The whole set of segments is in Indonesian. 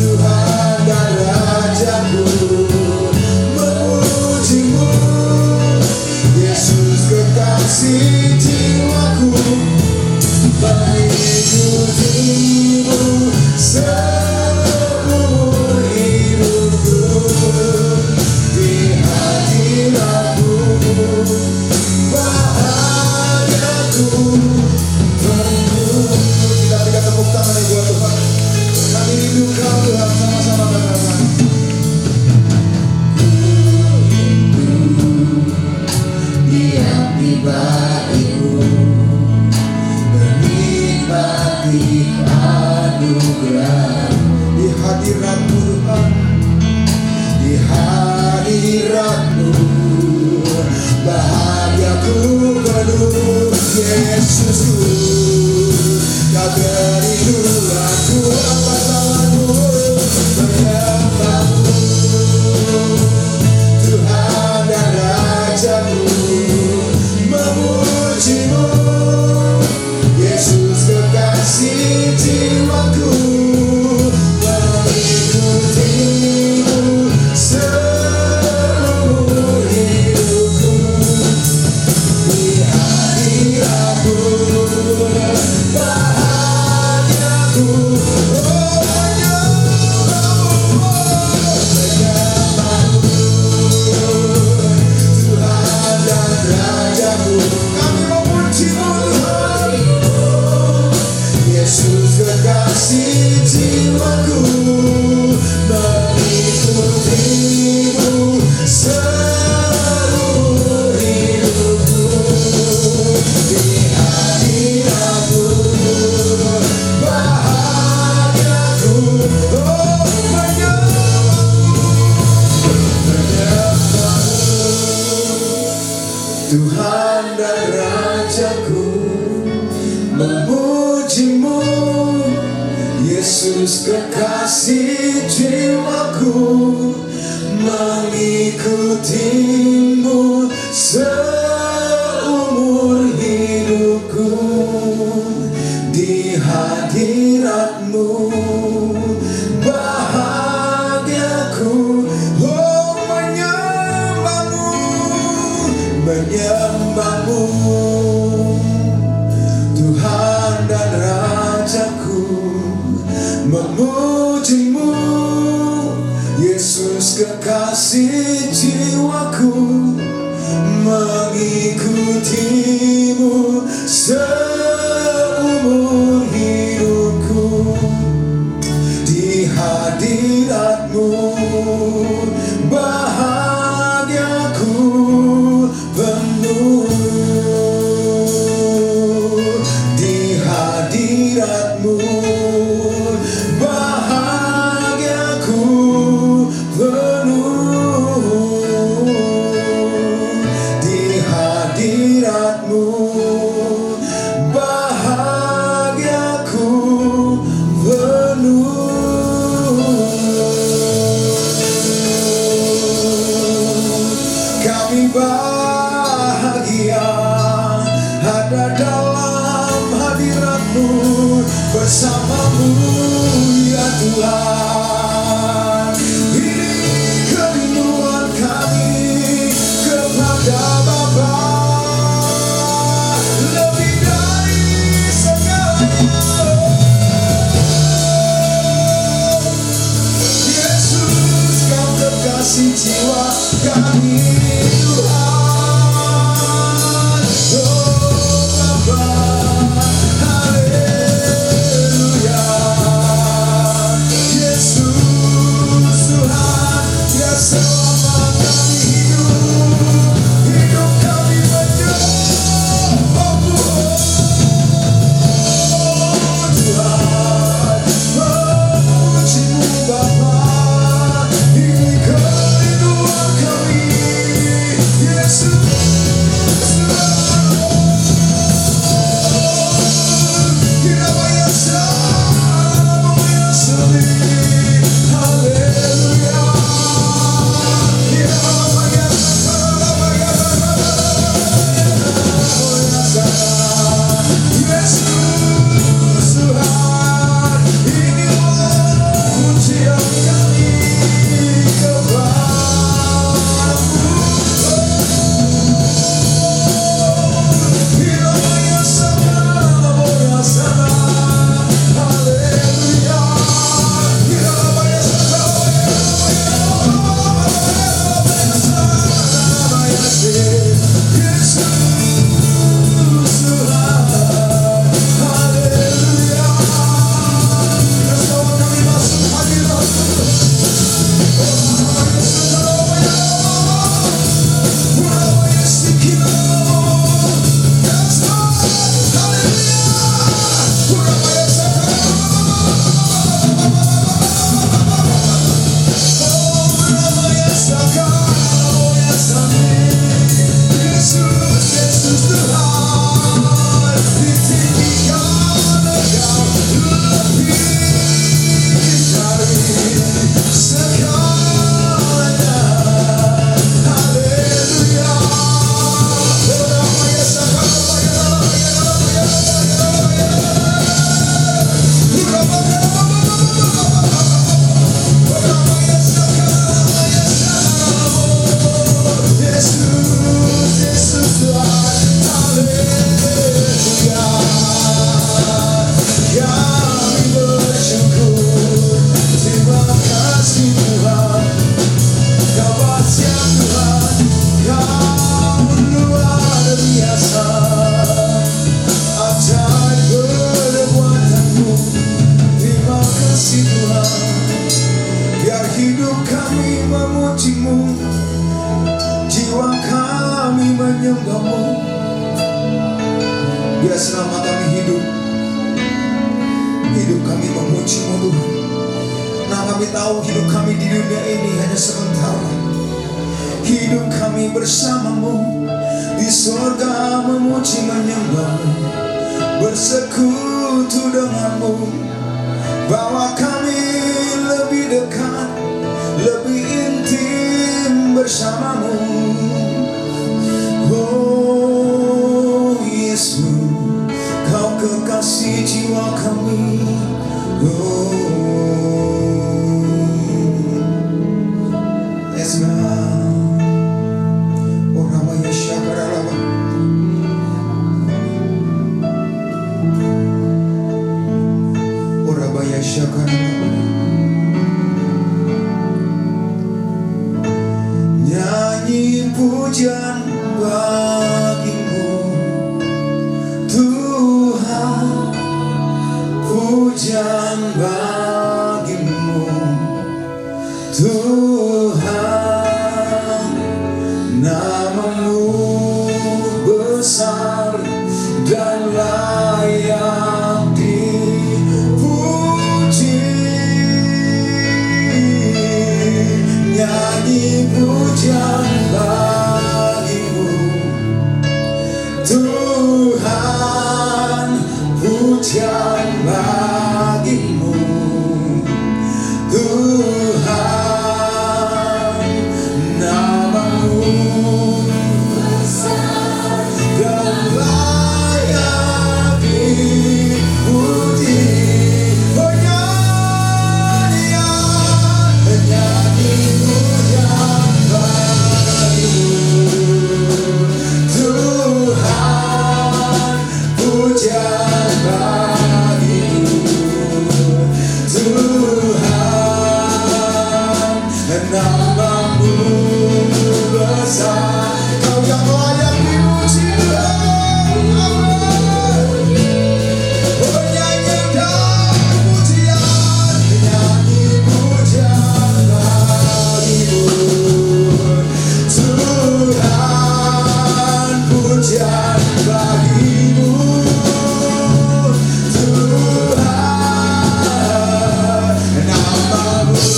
Tuhan dan Rajaku. penuh Yesusku, kau kerinduanku, apa salahku menyembahmu, Tuhan dan Rajaku, memujimu, Yesus kekasih jiwaku, mengikutimu seumur hidupku, di hadiratmu bahagiaku, Tuhan dan Rajaku, kami memujimu Tuhan, Yesus kekasih jiwaku, mengikutimu seumur hidupku, di hadiratmu bahagiaku, Tuhan dan Rajaku, memujimu, Yesus kekasih jiwaku, mengikutimu seumur hidupku, di hadiratmu bahagiaku, oh menyembahmu, menyembahmu, Tuhan dan Rajaku, memujimu, Yesus kekasih jiwaku, mengikutimu seumur hidupku, di hadiratmu bahagiaku penuh, di hadiratmu bahagiaku penuh, di hadiratmu bahagiaku penuh. Kami bahagia ada dalam hadiratmu, bersamamu ya Tuhan. Ini kerinduan kami kepada Bapa, lebih dari segalanya. Yesus, kau kekasih jiwa kami Tuhan. Oh Bapa, haleluya. Yesus Tuhan, ya selama kami hidup kami menyembahmu. Tuhan, memujimu Bapa, ini kerinduan kami. hidup kami memuji-Mu, jiwa kami menyembah-Mu. Biar selama kami hidup kami memuji-Mu Tuhan. Nah kami tahu hidup kami di dunia ini hanya sementara. Hidup kami bersama-Mu di sorga, memuji menyembah-Mu, bersekutu dengan-Mu, bawa kami lebih dekat, lebih intim bersama-Mu. Oh Yesus, Kau kekasih jiwa kami. Oh yes God. Oh Ramaya Shakaralaba. Oh Ramaya Shakaralaba. Nyanyi pujian bagi-Mu Tuhan, pujian bagi-Mu Tuhan. Nama-Mu besar dan layak dipuji. Nyanyi pujian bagi-Mu Tuhan, pujian bagi-Mu Tuhan. Nama-Mu besar dan layak dipuji. Oh nyanyi pujian bagi-Mu Tuhan, pujian bagi-Mu Tuhan. Nama-Mu besar, Kau yang layak dipuji. Oh nyanyikan pujian, nyanyi pujian bagi-Mu Tuhan, pujian bagi-Mu Tuhan. Nama-Mu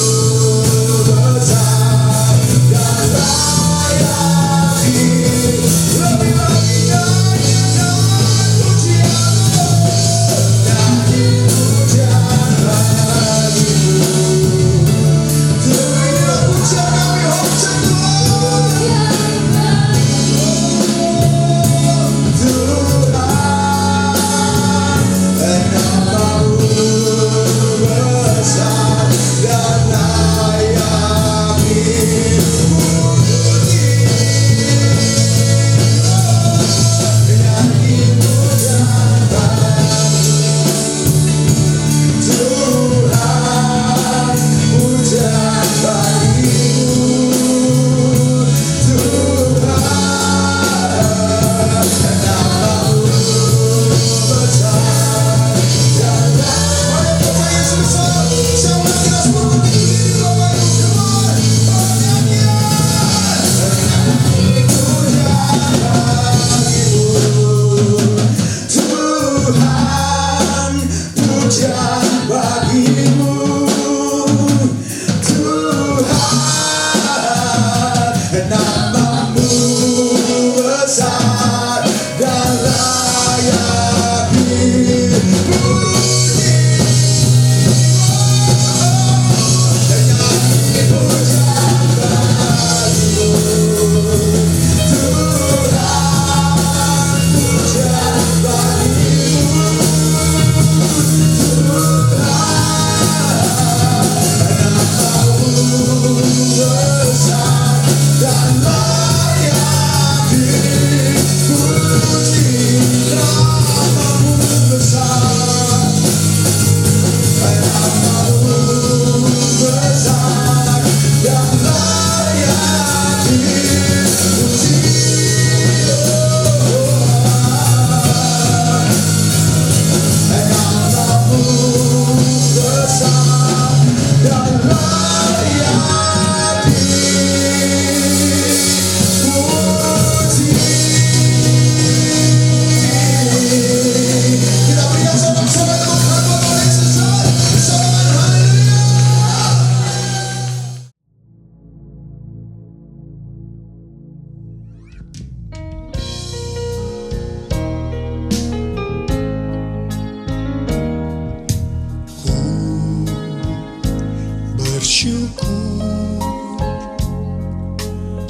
besar dan layak dipuji. Lebih lagi nyanyikan pujian-Mu, nyanyi pujian bagi-Mu Tuhan. Inilah pujian kami, hosana Tuhan. Nama-Mu besar dan layak dipuji. Nyanyi pujian bagi-Mu Tuhan, pujian bagi-Mu Tuhan. Nama-Mu besar dan layak. Puji Yesus besar. Siapa yang kita semua berdiri di bawah-Mu, come on. Oh nyanyian.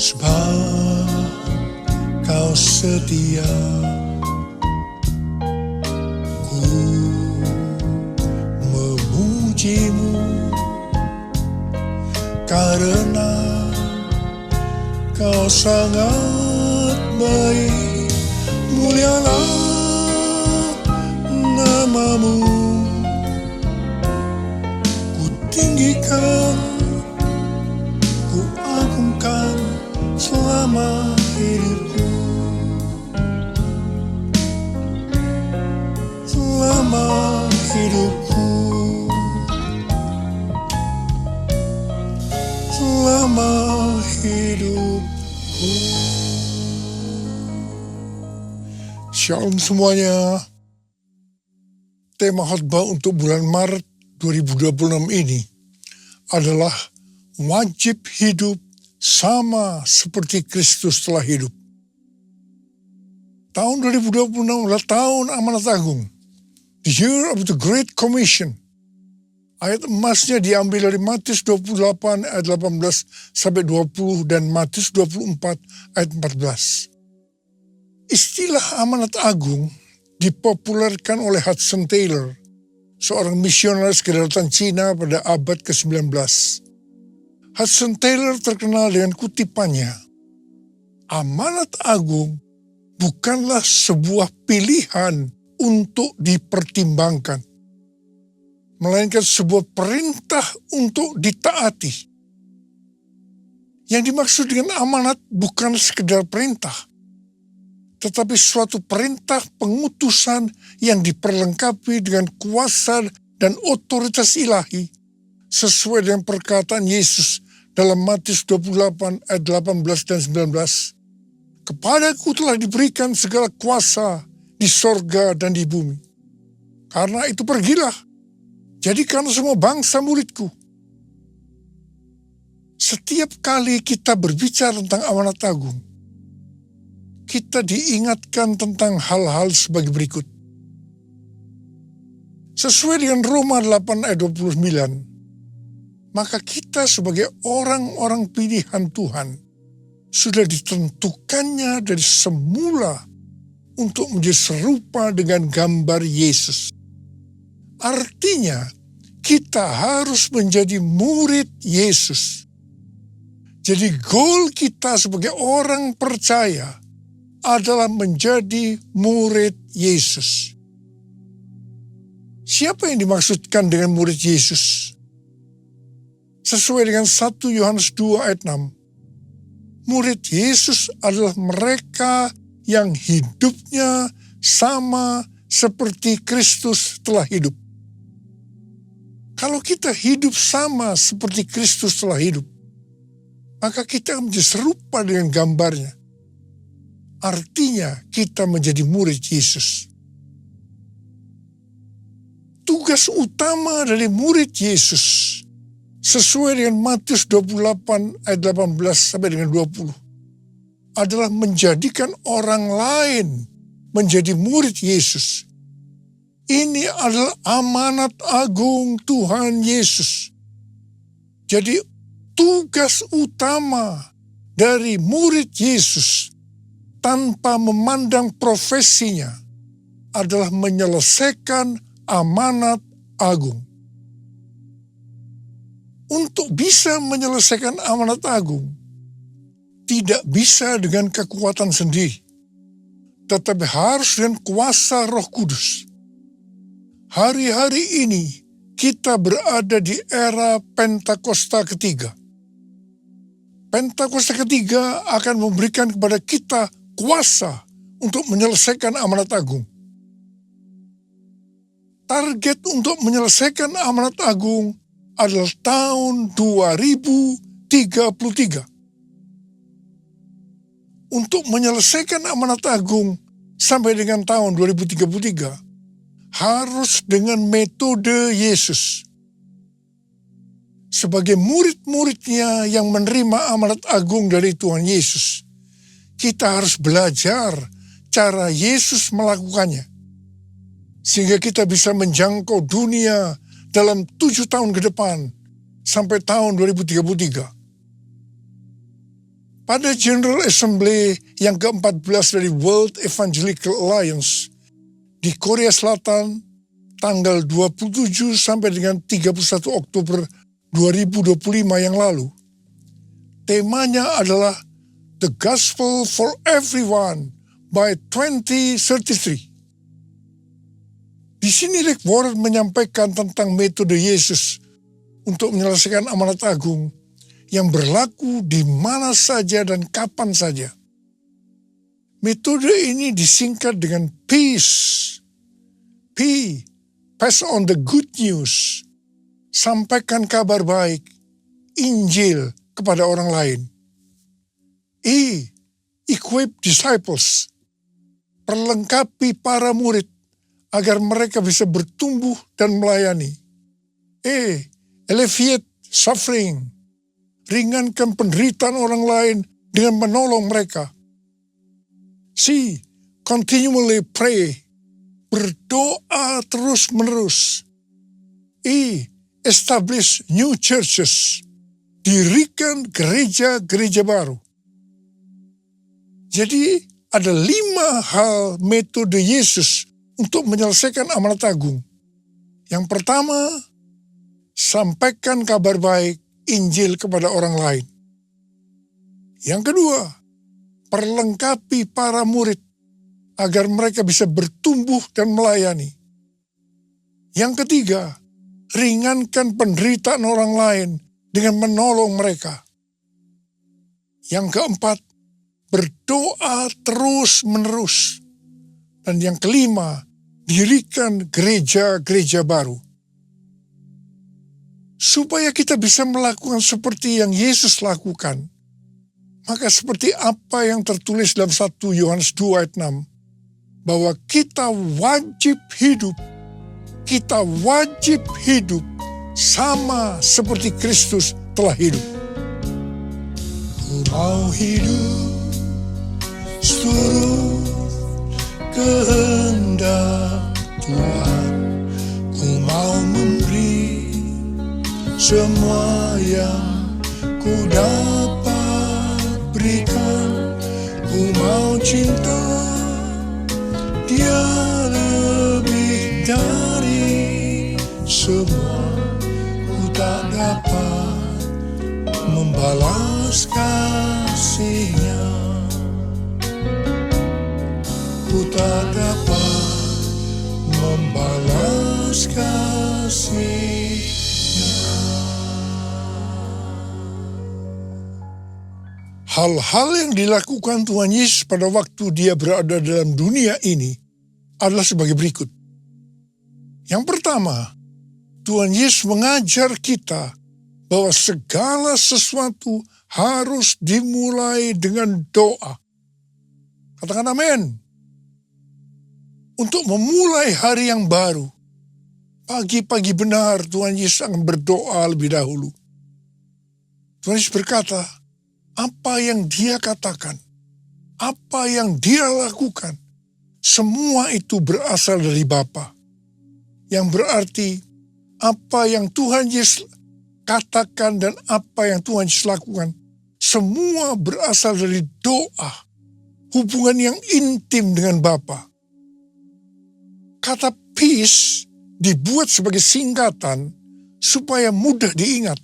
Sebab kau setia, ku memujimu karena kau sangat baik. Mulialah namamu, ku tinggikan, ku agungkan selama hidupku, selama hidupku, selama hidupku. Shalom semuanya. Tema khotbah untuk bulan Maret 2026 ini adalah wajib hidup sama seperti Kristus telah hidup. Tahun 2026 adalah tahun amanat agung, the year of the Great Commission. Ayat emasnya diambil dari Matius 28 ayat 18 sampai 20 dan Matius 24 ayat 14. Istilah amanat agung dipopulerkan oleh Hudson Taylor, seorang misionaris kedaulatan Cina pada abad ke-19. Hudson Taylor terkenal dengan kutipannya, amanat agung bukanlah sebuah pilihan untuk dipertimbangkan, melainkan sebuah perintah untuk ditaati. Yang dimaksud dengan amanat bukan sekedar perintah, tetapi suatu perintah pengutusan yang diperlengkapi dengan kuasa dan otoritas ilahi, sesuai dengan perkataan Yesus dalam Matius 28 ayat 18 dan 19. Kepadaku telah diberikan segala kuasa di sorga dan di bumi. Karena itu pergilah, jadikan semua bangsa muridku. Setiap kali kita berbicara tentang amanat agung, kita diingatkan tentang hal-hal sebagai berikut. Sesuai dengan Roma 8 ayat 29, maka kita sebagai orang-orang pilihan Tuhan sudah ditentukannya dari semula untuk menjadi serupa dengan gambar Yesus. Artinya, kita harus menjadi murid Yesus. Jadi goal kita sebagai orang percaya adalah menjadi murid Yesus. Siapa yang dimaksudkan dengan murid Yesus? Sesuai dengan 1 Yohanes 2 ayat 6, murid Yesus adalah mereka yang hidupnya sama seperti Kristus telah hidup. Kalau kita hidup sama seperti Kristus telah hidup, maka kita menjadi serupa dengan gambarnya. Artinya kita menjadi murid Yesus. Tugas utama dari murid Yesus sesuai dengan Matius 28 ayat 18 sampai dengan 20 adalah menjadikan orang lain menjadi murid Yesus. Ini adalah amanat agung Tuhan Yesus. Jadi tugas utama dari murid Yesus tanpa memandang profesinya adalah menyelesaikan amanat agung. Untuk bisa menyelesaikan amanat agung, tidak bisa dengan kekuatan sendiri, tetapi harus dengan kuasa Roh Kudus. Hari-hari ini kita berada di era Pentakosta ketiga. Pentakosta ketiga akan memberikan kepada kita kuasa untuk menyelesaikan amanat agung. Target untuk menyelesaikan amanat agung adalah tahun 2033. Untuk menyelesaikan amanat agung sampai dengan tahun 2033 harus dengan metode Yesus. Sebagai murid-muridnya yang menerima amanat agung dari Tuhan Yesus, kita harus belajar cara Yesus melakukannya, sehingga kita bisa menjangkau dunia dalam 7 tahun ke depan sampai tahun 2033. Pada General Assembly yang ke-14 dari World Evangelical Alliance di Korea Selatan tanggal 27 sampai dengan 31 Oktober 2025 yang lalu, temanya adalah The Gospel for Everyone by 2033. Di sini Rick Warren menyampaikan tentang metode Yesus untuk menyelesaikan amanat agung yang berlaku di mana saja dan kapan saja. Metode ini disingkat dengan peace. P, pass on the good news. Sampaikan kabar baik, Injil kepada orang lain. E, equip disciples. Perlengkapi para murid agar mereka bisa bertumbuh dan melayani. E, alleviate suffering. Ringankan penderitaan orang lain dengan menolong mereka. C, continually pray. Berdoa terus-menerus. E, establish new churches. Dirikan gereja-gereja baru. Jadi ada 5 hal metode Yesus untuk menyelesaikan amanat agung. Yang pertama, sampaikan kabar baik Injil kepada orang lain. Yang kedua, perlengkapi para murid agar mereka bisa bertumbuh dan melayani. Yang ketiga, ringankan penderitaan orang lain dengan menolong mereka. Yang keempat, berdoa terus-menerus. Dan yang kelima, dirikan gereja-gereja baru. Supaya kita bisa melakukan seperti yang Yesus lakukan, maka seperti apa yang tertulis dalam 1 Yohanes 2 ayat 6, bahwa kita wajib hidup sama seperti Kristus telah hidup. Ku mau hidup seturut kehendak Tuhan, ku mau memberi semua yang ku dapat berikan. Ku mau cinta Dia lebih dari semua. Ku tak dapat membalas kasih-Nya. Ku tak dapat membalas kasih-Nya. Hal-hal yang dilakukan Tuhan Yesus pada waktu Dia berada dalam dunia ini adalah sebagai berikut. Yang pertama, Tuhan Yesus mengajar kita bahwa segala sesuatu harus dimulai dengan doa. Katakan amin. Untuk memulai hari yang baru, pagi-pagi benar Tuhan Yesus akan berdoa lebih dahulu. Tuhan Yesus berkata, apa yang Dia katakan, apa yang Dia lakukan, semua itu berasal dari Bapa. Yang berarti apa yang Tuhan Yesus katakan dan apa yang Tuhan Yesus lakukan, semua berasal dari doa, hubungan yang intim dengan Bapa. Kata peace dibuat sebagai singkatan supaya mudah diingat,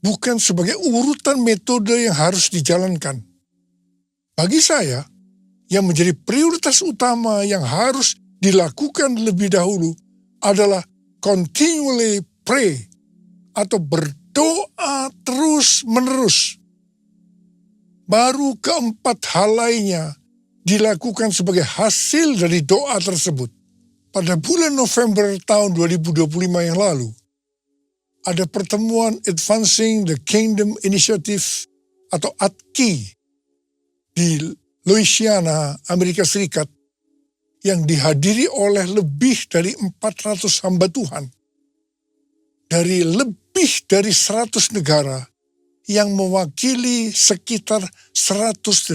bukan sebagai urutan metode yang harus dijalankan. Bagi saya, yang menjadi prioritas utama yang harus dilakukan lebih dahulu adalah continually pray atau berdoa terus-menerus. Baru keempat hal lainnya dilakukan sebagai hasil dari doa tersebut. Pada bulan November tahun 2025 yang lalu, ada pertemuan Advancing the Kingdom Initiative atau ADKI di Louisiana, Amerika Serikat yang dihadiri oleh lebih dari 400 hamba Tuhan dari lebih dari 100 negara yang mewakili sekitar 180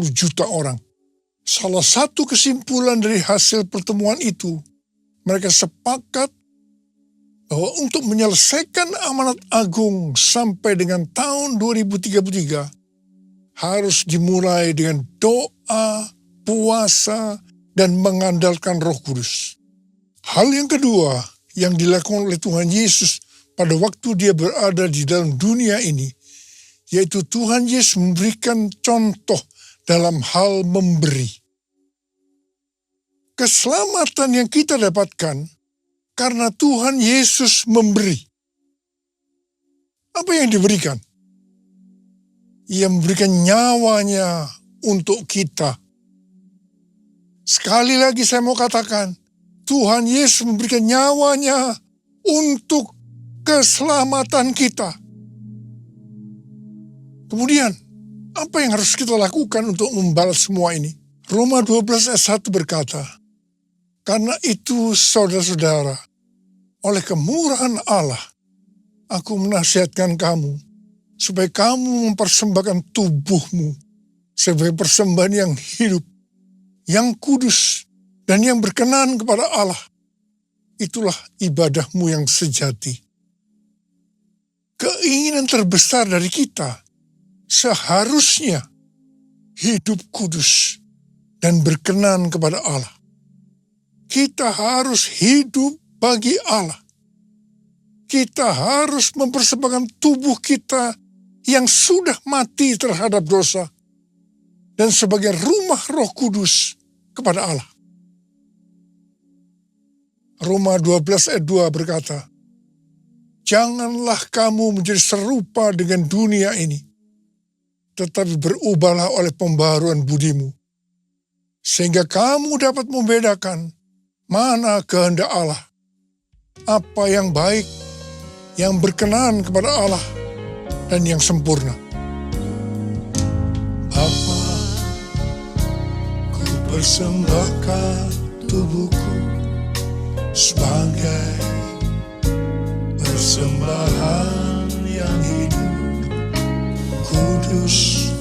juta orang. Salah satu kesimpulan dari hasil pertemuan itu, mereka sepakat bahwa untuk menyelesaikan amanat agung sampai dengan tahun 2033, harus dimulai dengan doa, puasa, dan mengandalkan Roh Kudus. Hal yang kedua yang dilakukan oleh Tuhan Yesus pada waktu dia berada di dalam dunia ini, yaitu Tuhan Yesus memberikan contoh dalam hal memberi. Keselamatan yang kita dapatkan karena Tuhan Yesus memberi. Apa yang diberikan? Ia memberikan nyawanya untuk kita. Sekali lagi saya mau katakan, Tuhan Yesus memberikan nyawanya untuk keselamatan kita. Kemudian, apa yang harus kita lakukan untuk membalas semua ini? Roma 12 ayat 1 berkata, karena itu saudara-saudara, oleh kemurahan Allah, aku menasihatkan kamu, supaya kamu mempersembahkan tubuhmu sebagai persembahan yang hidup, yang kudus, dan yang berkenan kepada Allah. Itulah ibadahmu yang sejati. Keinginan terbesar dari kita seharusnya hidup kudus dan berkenan kepada Allah. Kita harus hidup bagi Allah. Kita harus mempersembahkan tubuh kita yang sudah mati terhadap dosa dan sebagai rumah Roh Kudus kepada Allah. Roma 12 ayat 2 berkata, janganlah kamu menjadi serupa dengan dunia ini, tetapi berubahlah oleh pembaharuan budimu, sehingga kamu dapat membedakan mana kehendak Allah, apa yang baik, yang berkenan kepada Allah, dan yang sempurna. Bapa, ku persembahkan tubuhku sebagai persembahan yang hidup, kudus,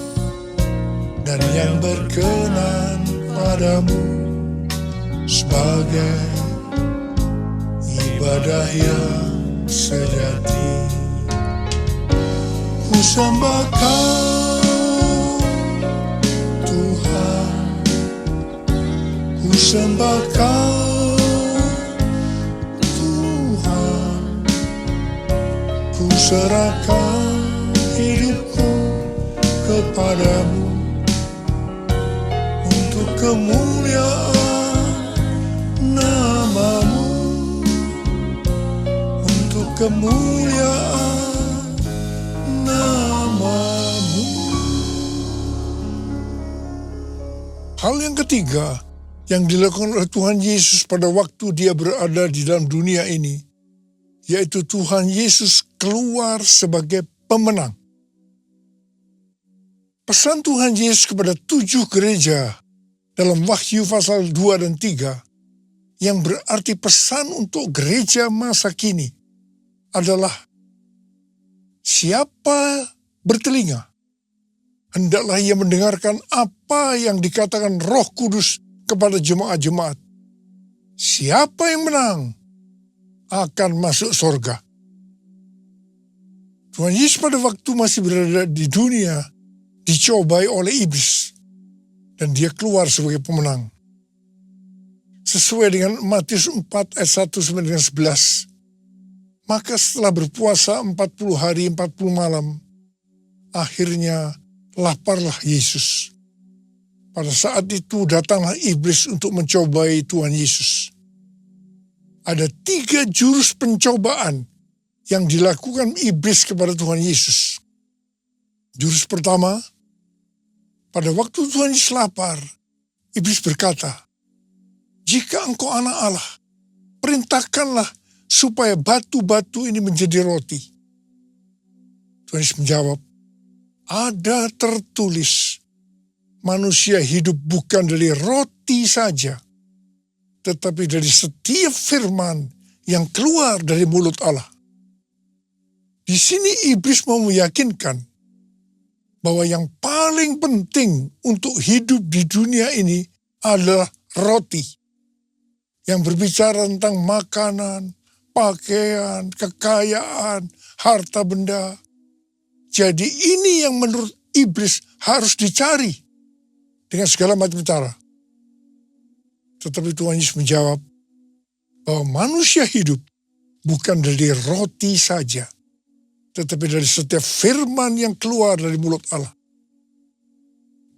dan yang berkenan padamu, sebagai ibadah yang sejati. Ku sembah Kau, Tuhan, ku sembah Kau, Tuhan, ku serahkan hidupku kepadamu untuk kemuliaan nama-Mu, untuk kemuliaan nama-Mu. Hal yang ketiga yang dilakukan oleh Tuhan Yesus pada waktu dia berada di dalam dunia ini, yaitu Tuhan Yesus keluar sebagai pemenang. Pesan Tuhan Yesus kepada 7 gereja dalam Wahyu pasal 2 dan 3, yang berarti pesan untuk gereja masa kini, adalah siapa bertelinga, hendaklah ia mendengarkan apa yang dikatakan Roh Kudus kepada jemaat-jemaat. Siapa yang menang akan masuk surga. Tuhan Yesus pada waktu masih berada di dunia dicobai oleh iblis, dan dia keluar sebagai pemenang. Sesuai dengan Matius 4 ayat 1 sampai dengan 11. Maka setelah berpuasa 40 hari 40 malam, akhirnya laparlah Yesus. Pada saat itu datanglah iblis untuk mencobai Tuhan Yesus. Ada 3 jurus pencobaan yang dilakukan iblis kepada Tuhan Yesus. Jurus pertama, pada waktu Tuhan Yesus lapar, iblis berkata, jika engkau anak Allah, perintahkanlah supaya batu-batu ini menjadi roti. Tuhan Yesus menjawab, ada tertulis, manusia hidup bukan dari roti saja, tetapi dari setiap firman yang keluar dari mulut Allah. Di sini iblis mau meyakinkan bahwa yang paling penting untuk hidup di dunia ini adalah roti. Yang berbicara tentang makanan, pakaian, kekayaan, harta benda. Jadi ini yang menurut iblis harus dicari dengan segala macam cara. Tetapi Tuhan Yesus menjawab bahwa manusia hidup bukan dari roti saja, tetapi dari setiap firman yang keluar dari mulut Allah.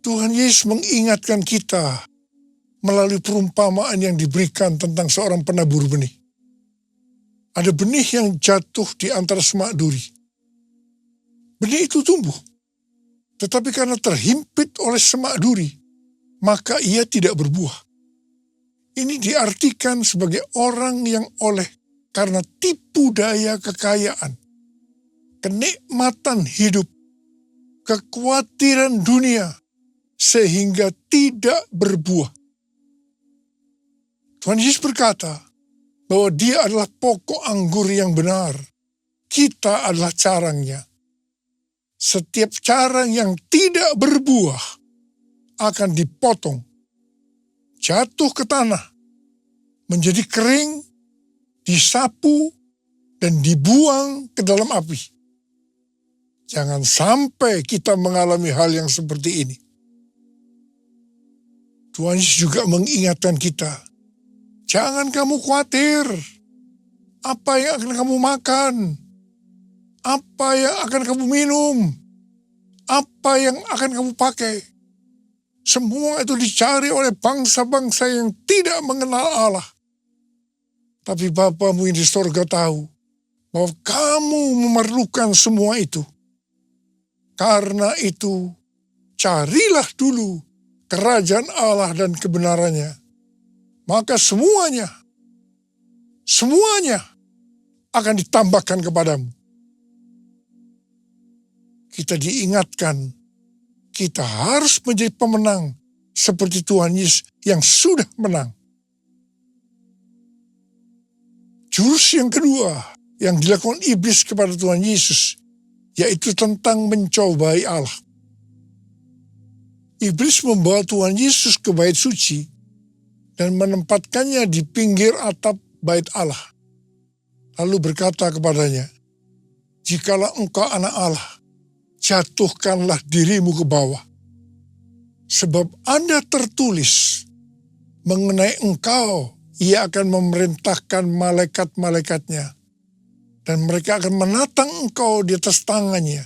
Tuhan Yesus mengingatkan kita melalui perumpamaan yang diberikan tentang seorang penabur benih. Ada benih yang jatuh di antara semak duri. Benih itu tumbuh, tetapi karena terhimpit oleh semak duri, maka ia tidak berbuah. Ini diartikan sebagai orang yang oleh karena tipu daya kekayaan, kenikmatan hidup, kekhawatiran dunia, sehingga tidak berbuah. Tuhan Yesus berkata bahwa dia adalah pokok anggur yang benar. Kita adalah carangnya. Setiap carang yang tidak berbuah akan dipotong, jatuh ke tanah, menjadi kering, disapu, dan dibuang ke dalam api. Jangan sampai kita mengalami hal yang seperti ini. Tuhan Yesus juga mengingatkan kita, jangan kamu khawatir apa yang akan kamu makan, apa yang akan kamu minum, apa yang akan kamu pakai. Semua itu dicari oleh bangsa-bangsa yang tidak mengenal Allah. Tapi Bapamu yang di sorga tahu bahwa kamu memerlukan semua itu. Karena itu, carilah dulu kerajaan Allah dan kebenarannya. Maka semuanya akan ditambahkan kepadamu. Kita diingatkan, kita harus menjadi pemenang seperti Tuhan Yesus yang sudah menang. Jurus yang kedua yang dilakukan iblis kepada Tuhan Yesus, yaitu tentang mencobai Allah. Iblis membawa Tuhan Yesus ke bait suci dan menempatkannya di pinggir atap bait Allah. Lalu berkata kepadanya, jikalau engkau anak Allah, jatuhkanlah dirimu ke bawah. Sebab ada tertulis, mengenai engkau, ia akan memerintahkan malaikat-malaikatnya, dan mereka akan menatang engkau di atas tangannya,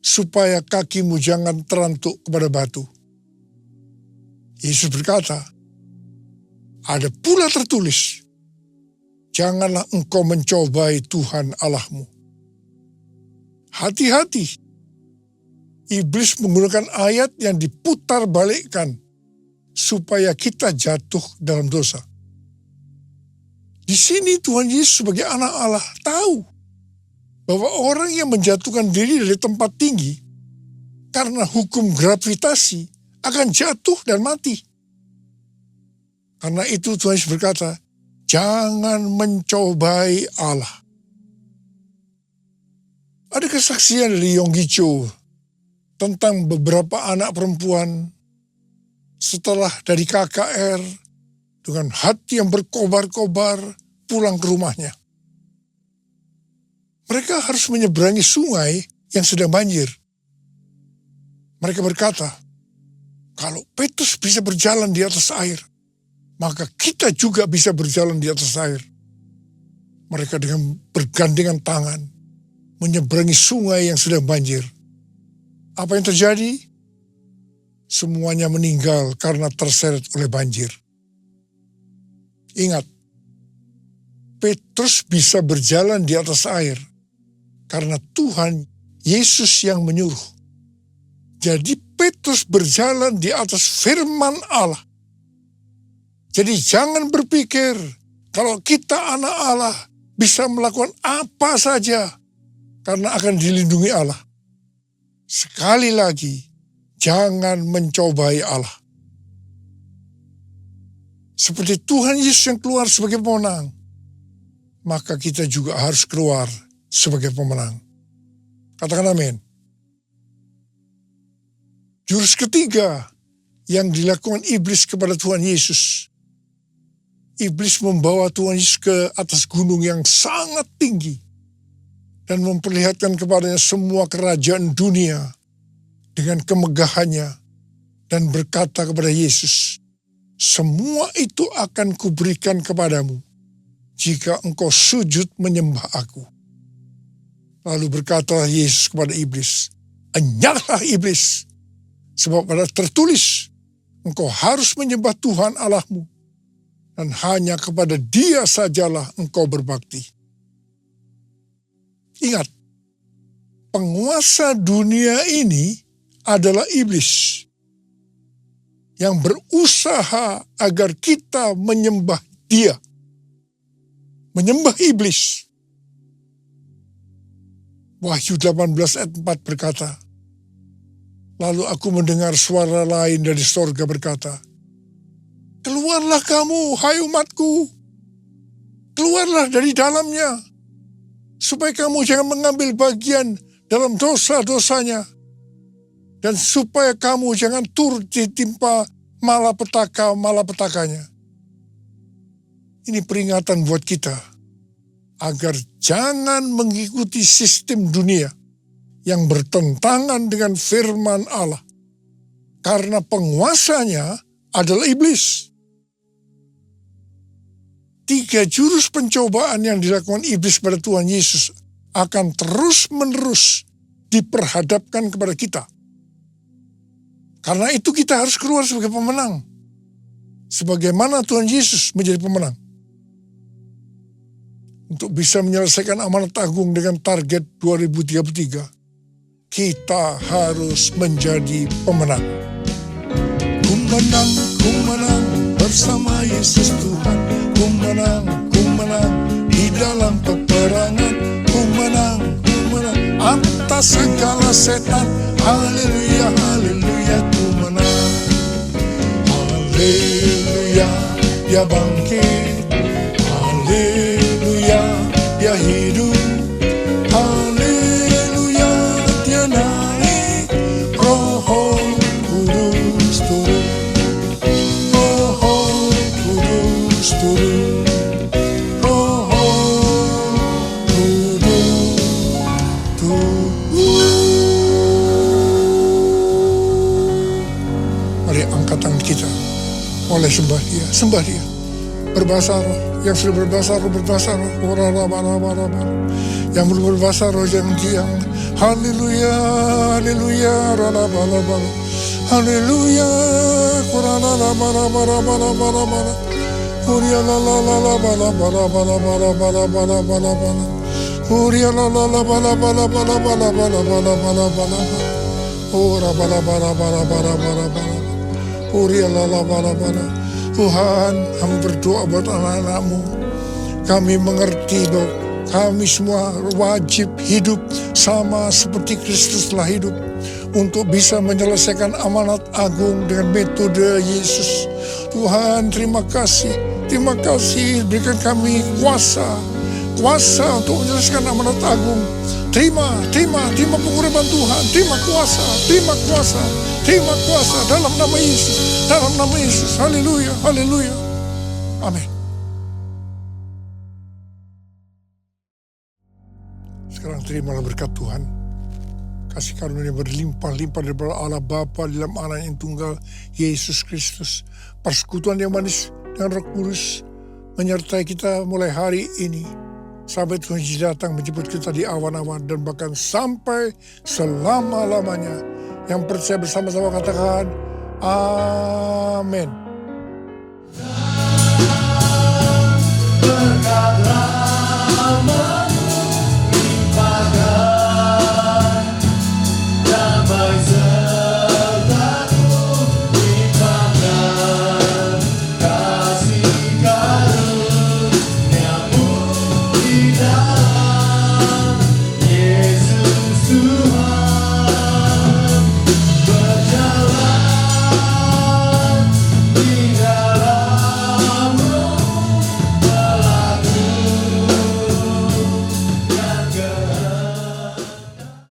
supaya kakimu jangan terantuk kepada batu. Yesus berkata, ada pula tertulis, janganlah engkau mencobai Tuhan Allahmu. Hati-hati, iblis menggunakan ayat yang diputar balikkan supaya kita jatuh dalam dosa. Di sini Tuhan Yesus sebagai anak Allah tahu bahwa orang yang menjatuhkan diri dari tempat tinggi karena hukum gravitasi akan jatuh dan mati. Karena itu Tuhan Yesus berkata, jangan mencobai Allah. Ada kesaksian dari Yonggi Cho tentang beberapa anak perempuan setelah dari KKR dengan hati yang berkobar-kobar pulang ke rumahnya. Mereka harus menyeberangi sungai yang sedang banjir. Mereka berkata, kalau Petrus bisa berjalan di atas air, maka kita juga bisa berjalan di atas air. Mereka dengan bergandengan tangan menyeberangi sungai yang sedang banjir. Apa yang terjadi? Semuanya meninggal karena terseret oleh banjir. Ingat, Petrus bisa berjalan di atas air karena Tuhan Yesus yang menyuruh. Jadi Petrus berjalan di atas firman Allah. Jadi jangan berpikir kalau kita anak Allah bisa melakukan apa saja karena akan dilindungi Allah. Sekali lagi, jangan mencobai Allah. Seperti Tuhan Yesus yang keluar sebagai pemenang, maka kita juga harus keluar sebagai pemenang. Katakan amin. Jurus ketiga yang dilakukan iblis kepada Tuhan Yesus. Iblis membawa Tuhan Yesus ke atas gunung yang sangat tinggi dan memperlihatkan kepadanya semua kerajaan dunia dengan kemegahannya dan berkata kepada Yesus, semua itu akan kuberikan kepadamu jika engkau sujud menyembah aku. Lalu berkata Yesus kepada iblis, enyahlah iblis, sebab pada tertulis, engkau harus menyembah Tuhan Allahmu, dan hanya kepada Dia sajalah engkau berbakti. Ingat, penguasa dunia ini adalah iblis yang berusaha agar kita menyembah dia, menyembah iblis. Wahyu 18 ayat 4 berkata, lalu aku mendengar suara lain dari sorga berkata, keluarlah kamu, hai umatku, keluarlah dari dalamnya, supaya kamu jangan mengambil bagian dalam dosa-dosanya, dan supaya kamu jangan turut ditimpa malapetaka-malapetakanya. Ini peringatan buat kita, agar jangan mengikuti sistem dunia yang bertentangan dengan firman Allah. Karena penguasanya adalah iblis. 3 jurus pencobaan yang dilakukan iblis pada Tuhan Yesus akan terus-menerus diperhadapkan kepada kita. Karena itu kita harus keluar sebagai pemenang. Sebagaimana Tuhan Yesus menjadi pemenang. Untuk bisa menyelesaikan amanat agung dengan target 2033, kita harus menjadi pemenang. Ku menang bersama Yesus Tuhan. Ku menang di dalam peperangan. Ku menang atas segala setan. Haleluya, haleluya, ku menang. Haleluya, dia bangkit. Haleluya, dia hidup. Haleluya, dia naik. Roh Kudus turun. Roh Kudus turun. Roh Kudus turun. Mari angkat tangan kita. Oleh sembah dia, sembah dia. Berbahasa roh, yang sudah berbahasa roh, yang belum berbahasa roh, jangan diam. Haleluya, haleluya, haleluya, Tuhan, kami berdoa buat anak-anak-Mu. Kami mengerti bahwa kami semua wajib hidup sama seperti Kristus telah hidup untuk bisa menyelesaikan amanat agung dengan metode Yesus. Tuhan, terima kasih berikan kami kuasa untuk menyelesaikan amanat agung. Terima pengurapan Tuhan, terima kuasa dalam nama Yesus, haleluya, haleluya, amin. Sekarang terimalah berkat Tuhan, kasih karunia berlimpah-limpah daripada Allah Bapa dalam Anak yang tunggal Yesus Kristus, persekutuan yang manis dengan Roh Kudus menyertai kita mulai hari ini sampai Tuhan Yesus datang menjemput kita di awan-awan dan bahkan sampai selama-lamanya. Yang percaya bersama-sama katakan amin. Berkat